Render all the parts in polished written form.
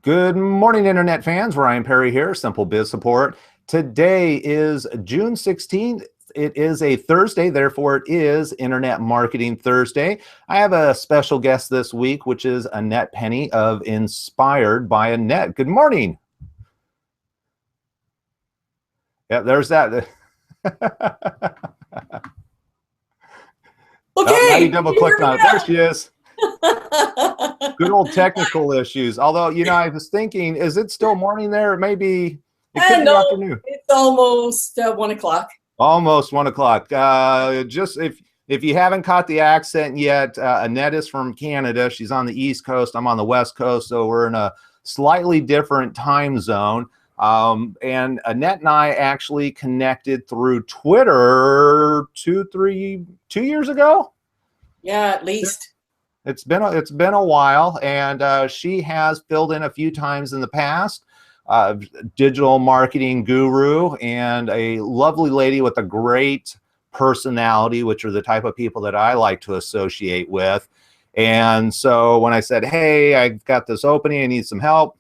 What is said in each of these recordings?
Good morning, Internet fans. Ryan Perry here, Simple Biz Support. Today is June 16th. It is a Thursday, therefore it is Internet Marketing Thursday. I have a special guest this week, which is Annette Penny of Inspired by Annette. Good morning. Yeah, there's that. Oh, now you Okay, can double you hear clicked me on it. There she now? is. Good old technical issues. Although, I was thinking, is it still morning there? Maybe it could be No, afternoon. it's almost 1 o'clock. Almost 1 o'clock. Just if you haven't caught the accent yet, Annette is from Canada. She's on the East Coast. I'm on the West Coast, so we're in a slightly different time zone. And Annette and I actually connected through Twitter 2 years ago. Yeah, at least. It's been a while, and she has filled in a few times in the past. Digital marketing guru and a lovely lady with a great personality, which are the type of people that I like to associate with. And so when I said, hey, I've got this opening, I need some help,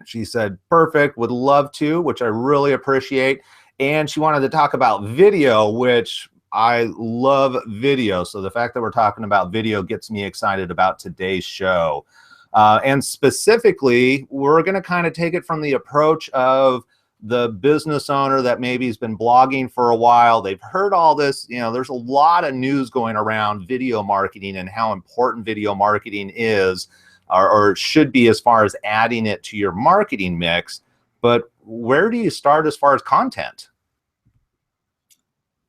she said, perfect, would love to, which I really appreciate. And she wanted to talk about video, which I love video. So the fact that we're talking about video gets me excited about today's show. And specifically, we're going to kind of take it from the approach of the business owner that maybe has been blogging for a while. They've heard all this, there's a lot of news going around video marketing and how important video marketing is, or should be, as far as adding it to your marketing mix. But where do you start as far as content?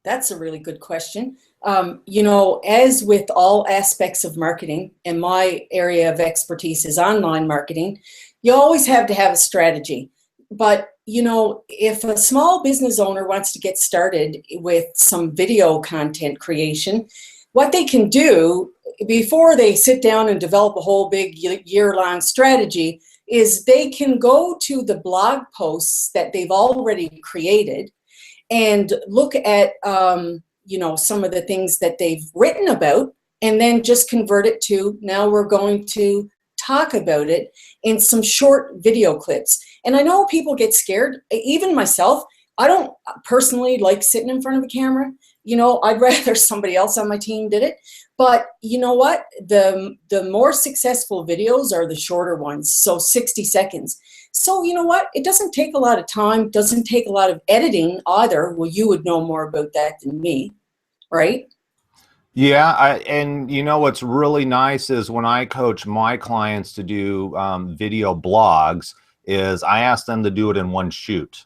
That's a really good question. As with all aspects of marketing, and my area of expertise is online marketing, you always have to have a strategy. But, if a small business owner wants to get started with some video content creation, what they can do before they sit down and develop a whole big year-long strategy is they can go to the blog posts that they've already created and look at some of the things that they've written about, and then just convert it to, now we're going to talk about it in some short video clips. And I know people get scared, even myself. I don't personally like sitting in front of a camera. I'd rather somebody else on my team did it. But you know what? The more successful videos are the shorter ones, so 60 seconds. So you know what? It doesn't take a lot of time, doesn't take a lot of editing either. Well, you would know more about that than me, right? Yeah, and what's really nice is when I coach my clients to do video blogs, is I ask them to do it in one shoot.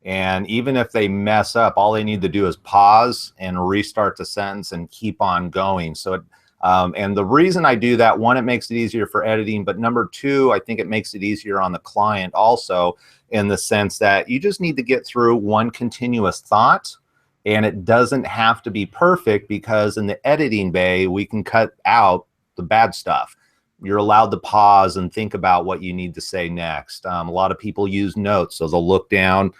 And even if they mess up, all they need to do is pause and restart the sentence and keep on going. So, and the reason I do that, one, it makes it easier for editing, but number two, I think it makes it easier on the client also, in the sense that you just need to get through one continuous thought. And it doesn't have to be perfect, because in the editing bay, we can cut out the bad stuff. You're allowed to pause and think about what you need to say next. A lot of people use notes, so they'll look down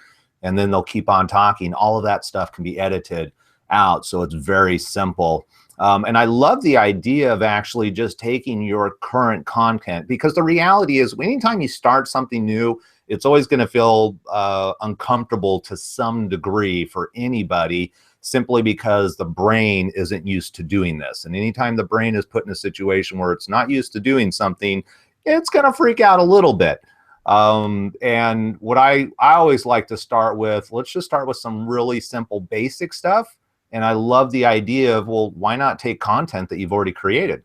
and then they'll keep on talking. All of that stuff can be edited out, so it's very simple. And I love the idea of actually just taking your current content, because the reality is, anytime you start something new, it's always going to feel uncomfortable to some degree for anybody, simply because the brain isn't used to doing this. And anytime the brain is put in a situation where it's not used to doing something, it's going to freak out a little bit. And what I always like to start with, let's just start with some really simple basic stuff. And I love the idea of, well, why not take content that you've already created?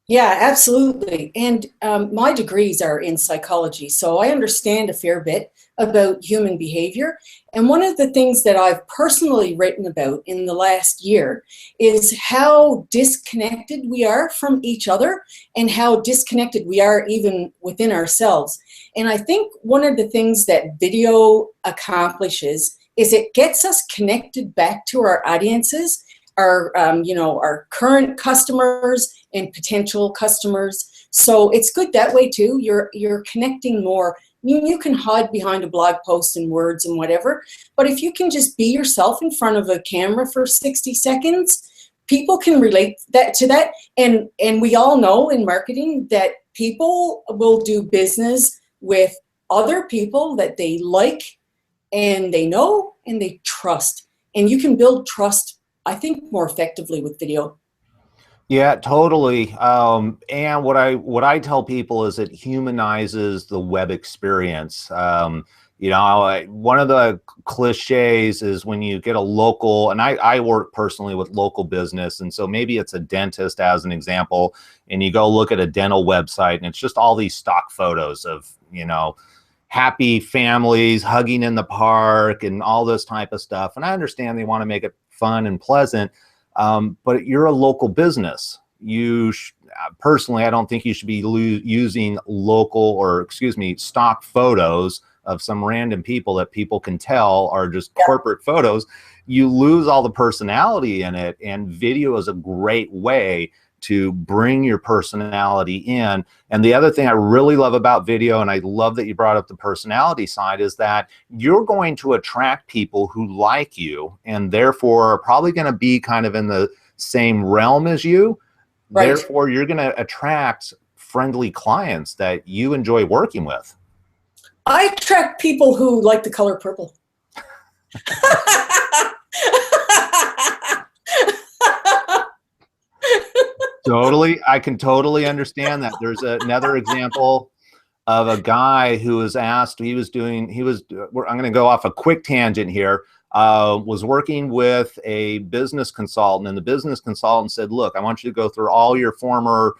Yeah, absolutely. And my degrees are in psychology, so I understand a fair bit about human behavior. And one of the things that I've personally written about in the last year is how disconnected we are from each other, and how disconnected we are even within ourselves. And I think one of the things that video accomplishes is it gets us connected back to our audiences, our current customers and potential customers. So it's good that way too. You're connecting more. You can hide behind a blog post and words and whatever, but if you can just be yourself in front of a camera for 60 seconds, people can relate that to that. And we all know in marketing that people will do business with other people that they like and they know and they trust. And you can build trust, I think, more effectively with video. Yeah, totally. And what I tell people is it humanizes the web experience. One of the cliches is when you get a local, and I work personally with local business, and so maybe it's a dentist as an example, and you go look at a dental website, and it's just all these stock photos of, happy families hugging in the park and all this type of stuff. And I understand they want to make it fun and pleasant. But you're a local business. Personally, I don't think you should be using stock photos of some random people that people can tell are just corporate photos. You lose all the personality in it, and video is a great way to bring your personality in. And the other thing I really love about video, and I love that you brought up the personality side, is that you're going to attract people who like you and therefore are probably going to be kind of in the same realm as you. Right. Therefore, you're going to attract friendly clients that you enjoy working with. I attract people who like the color purple. Totally. I can totally understand that. There's another example of a guy who was asked, I'm going to go off a quick tangent here, was working with a business consultant, and the business consultant said, look, I want you to go through all your former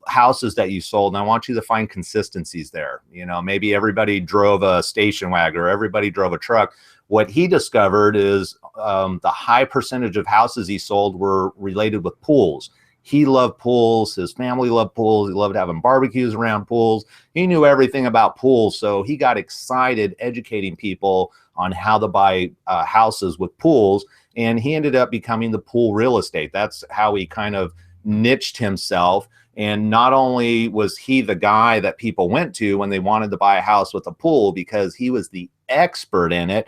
houses that you sold, and I want you to find consistencies there. Maybe everybody drove a station wagon or everybody drove a truck. What he discovered is the high percentage of houses he sold were related with pools. He loved pools. His family loved pools. He loved having barbecues around pools. He knew everything about pools. So he got excited educating people on how to buy houses with pools. And he ended up becoming the pool real estate. That's how he kind of niched himself. And not only was he the guy that people went to when they wanted to buy a house with a pool because he was the expert in it,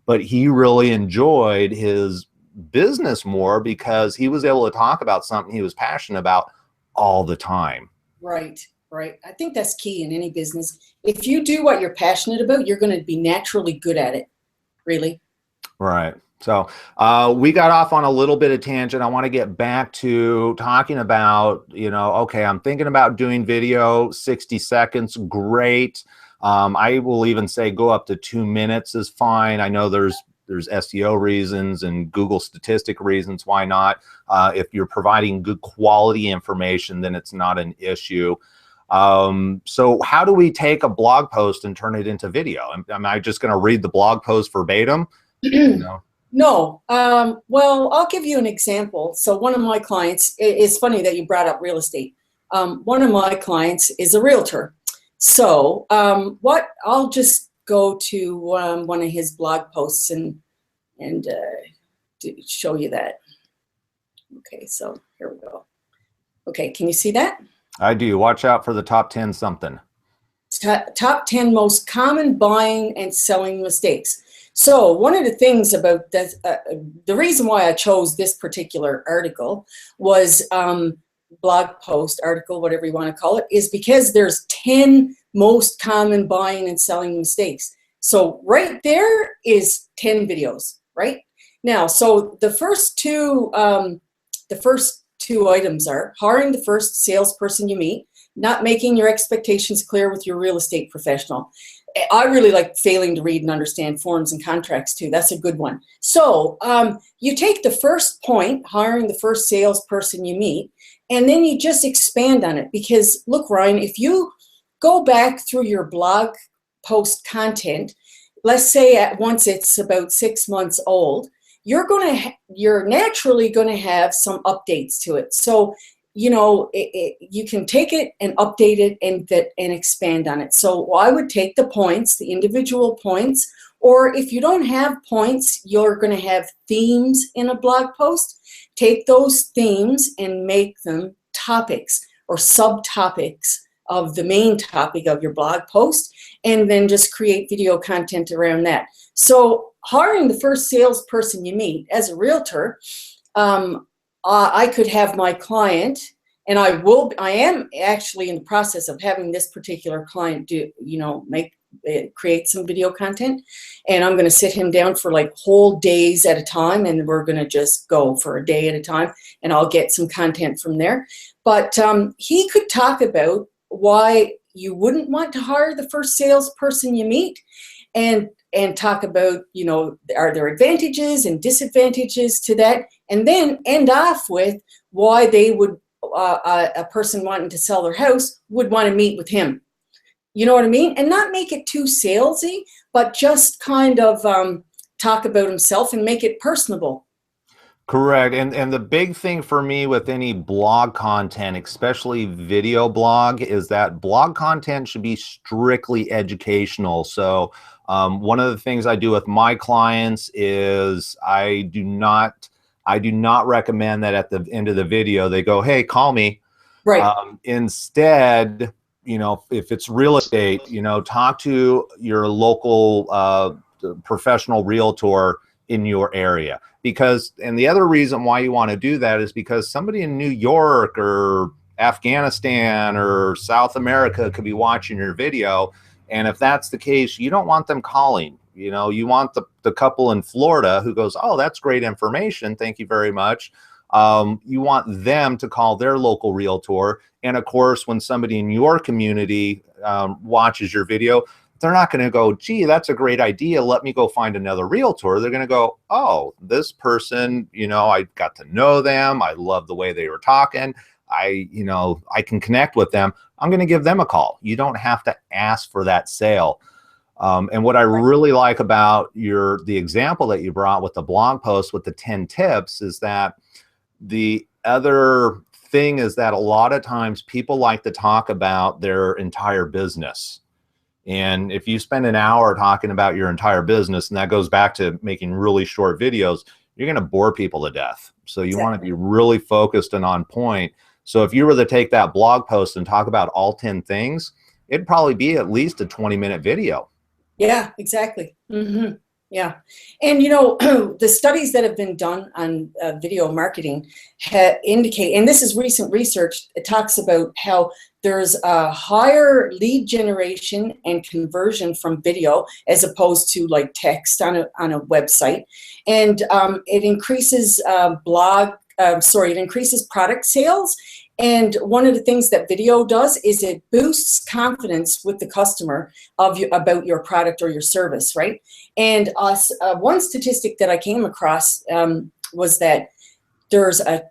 but he really enjoyed his business more because he was able to talk about something he was passionate about all the time. Right. I think that's key in any business. If you do what you're passionate about, you're going to be naturally good at it. Really. Right. So we got off on a little bit of tangent. I want to get back to talking about, okay, I'm thinking about doing video, 60 seconds. Great. I will even say go up to 2 minutes is fine. I know there's SEO reasons and Google statistic reasons. Why not? If you're providing good quality information, then it's not an issue. So how do we take a blog post and turn it into video? Am I just going to read the blog post verbatim? No. Well, I'll give you an example. So one of my clients, it's funny that you brought up real estate. One of my clients is a realtor. So I'll just go to one of his blog posts and show you that. Okay, so here we go. Okay, can you see that? I do. Watch out for the top 10 something. Top 10 most common buying and selling mistakes. So one of the things about that, the reason why I chose this particular article was blog post, article, whatever you want to call it, is because there's 10 most common buying and selling mistakes. So right there is 10 videos, right? Now, so the first two items are hiring the first salesperson you meet, not making your expectations clear with your real estate professional. I really like failing to read and understand forms and contracts too. That's a good one. So you take the first point, hiring the first salesperson you meet, and then you just expand on it. Because look, Ryan, if you go back through your blog post content, let's say at once it's about 6 months old, you're naturally going to have some updates to it. So you can take it and update it and expand on it. So I would take the points, the individual points, or if you don't have points, you're going to have themes in a blog post. Take those themes and make them topics or subtopics of the main topic of your blog post, and then just create video content around that. So hiring the first salesperson you meet as a realtor, I could have my client And I am actually in the process of having this particular client do, create some video content, and I'm going to sit him down for like whole days at a time, and we're going to just go for a day at a time, and I'll get some content from there. But he could talk about why you wouldn't want to hire the first salesperson you meet, and talk about, are there advantages and disadvantages to that, and then end off with why they would, a person wanting to sell their house would want to meet with him. You know what I mean? And not make it too salesy, but just kind of talk about himself and make it personable. Correct. And the big thing for me with any blog content, especially video blog, is that blog content should be strictly educational. So one of the things I do with my clients is I do not recommend that at the end of the video they go, "Hey, call me." Right. Instead, if it's real estate, talk to your local professional realtor in your area. And the other reason why you want to do that is because somebody in New York or Afghanistan or South America could be watching your video. And if that's the case, you don't want them calling. You want the couple in Florida who goes, "Oh, that's great information. Thank you very much." You want them to call their local realtor. And of course, when somebody in your community watches your video, they're not going to go, "Gee, that's a great idea. Let me go find another realtor." They're going to go, "Oh, this person, I got to know them. I love the way they were talking. I can connect with them. I'm going to give them a call." You don't have to ask for that sale. And what I really like about the example that you brought with the blog post with the 10 tips is that the other thing is that a lot of times people like to talk about their entire business. And if you spend an hour talking about your entire business, and that goes back to making really short videos, you're going to bore people to death. So you want to be really focused and on point. So if you were to take that blog post and talk about all 10 things, it'd probably be at least a 20-minute video. Yeah, exactly. Mm-hmm. Yeah. And, the studies that have been done on video marketing indicate, and this is recent research, it talks about how there's a higher lead generation and conversion from video as opposed to like text on a website. And it increases it increases product sales. And one of the things that video does is it boosts confidence with the customer about your product or your service, right? And one statistic that I came across was that there's a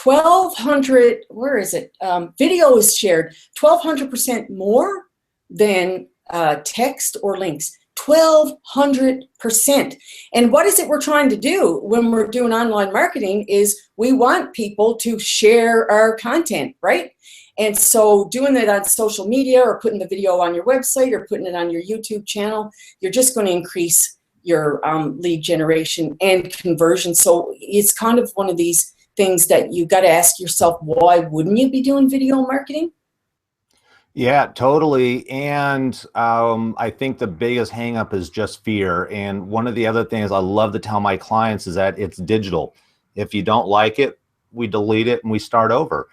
1,200, where is it? Video is shared 1,200% more than text or links. 1,200%. And what is it we're trying to do when we're doing online marketing is we want people to share our content, right? And so doing it on social media or putting the video on your website or putting it on your YouTube channel, you're just going to increase your lead generation and conversion. So it's kind of one of these things that you got to ask yourself, why wouldn't you be doing video marketing? Yeah, totally. And I think the biggest hang up is just fear. And one of the other things I love to tell my clients is that it's digital. If you don't like it, we delete it and we start over.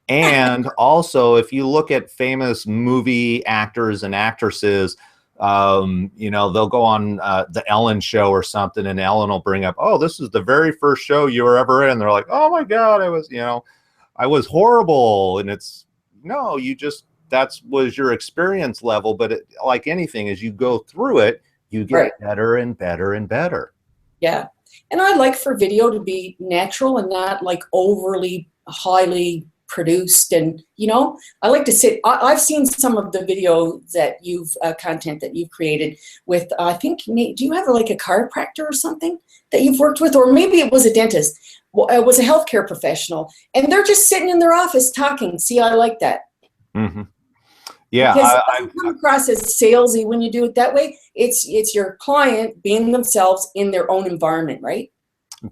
And also, if you look at famous movie actors and actresses, they'll go on the Ellen show or something, and Ellen will bring up, "Oh, this is the very first show you were ever in." They're like, "Oh my God, I was horrible." And it's, no, that was your experience level. But like anything, as you go through it, you get better and better and better. Yeah. And I like for video to be natural and not like overly highly produced. And, I like to sit, I've seen some of the video that content that you've created with, I think, do you have like a chiropractor or something that you've worked with? Or maybe it was a dentist, it was a healthcare professional, and they're just sitting in their office talking. See, I like that. Mm-hmm. Yeah, because it doesn't come across as salesy when you do it that way. It's your client being themselves in their own environment, right?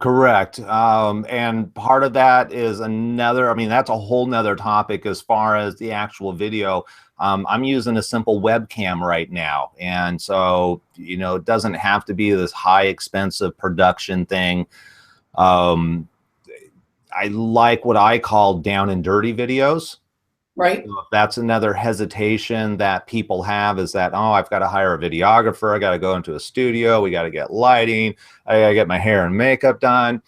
Correct. And part of that is that's a whole nother topic as far as the actual video. I'm using a simple webcam right now. And so, it doesn't have to be this high expensive production thing. I like what I call down and dirty videos. Right. So if that's another hesitation that people have, is that, oh, I've got to hire a videographer. I got to go into a studio. We got to get lighting. I got to get my hair and makeup done.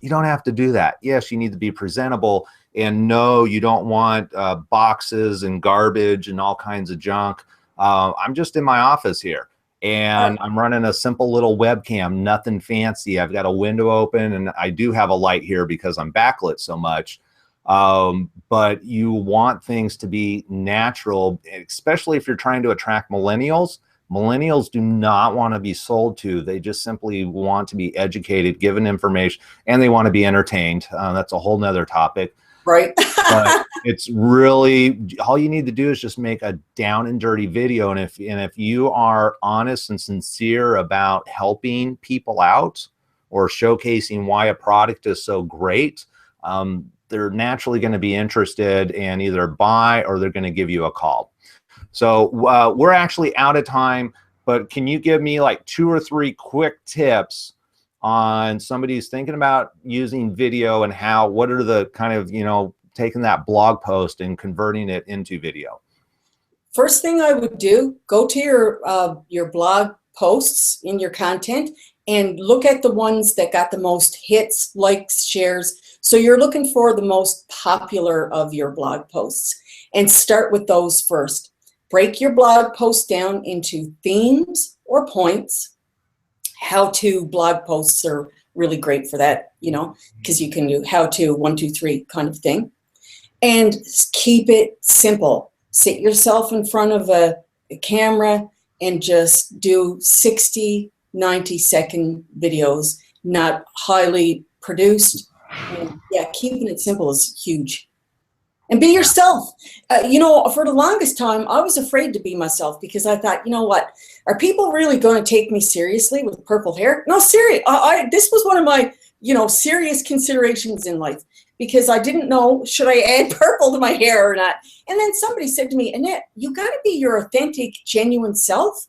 You don't have to do that. Yes, you need to be presentable, and no, you don't want boxes and garbage and all kinds of junk. I'm just in my office here, and I'm running a simple little webcam, nothing fancy. I've got a window open, and I do have a light here because I'm backlit so much. But you want things to be natural, especially if you're trying to attract millennials. Millennials do not want to be sold to. They just simply want to be educated, given information, and they want to be entertained. That's a whole nother topic. Right. But it's really, all you need to do is just make a down and dirty video. And if you are honest and sincere about helping people out or showcasing why a product is so great, they're naturally going to be interested and either buy or they're going to give you a call. So we're actually out of time, but can you give me like 2 or 3 quick tips on somebody who's thinking about using video and what are the kind of, taking that blog post and converting it into video? First thing I would do, go to your blog posts in your content and look at the ones that got the most hits, likes, shares. So you're looking for the most popular of your blog posts and start with those first. Break your blog post down into themes or points. How-to blog posts are really great for that, because you can do how-to 1, 2, 3 kind of thing. And keep it simple. Sit yourself in front of a camera and just do 60, 90-second videos, not highly produced. And yeah, keeping it simple is huge. And be yourself. For the longest time, I was afraid to be myself because I thought, you know what? Are people really going to take me seriously with purple hair? No, serious. This was one of my, serious considerations in life because I didn't know, should I add purple to my hair or not? And then somebody said to me, Annette, you got to be your authentic, genuine self.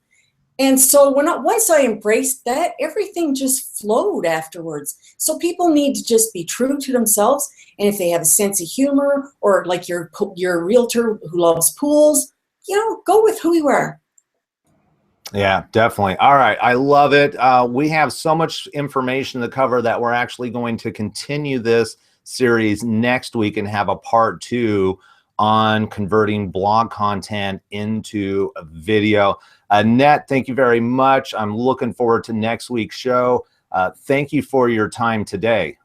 And so once I embraced that, everything just flowed afterwards. So people need to just be true to themselves. And if they have a sense of humor, or like your realtor who loves pools, go with who you are. Yeah, definitely. All right. I love it. We have so much information to cover that we're actually going to continue this series next week and have a part 2 on converting blog content into a video. Annette, thank you very much. I'm looking forward to next week's show. Thank you for your time today.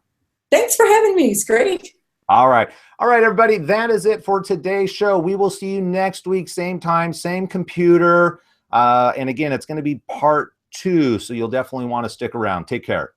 Thanks for having me. It's great. All right. All right, everybody. That is it for today's show. We will see you next week, same time, same computer. And again, it's going to be part 2, so you'll definitely want to stick around. Take care.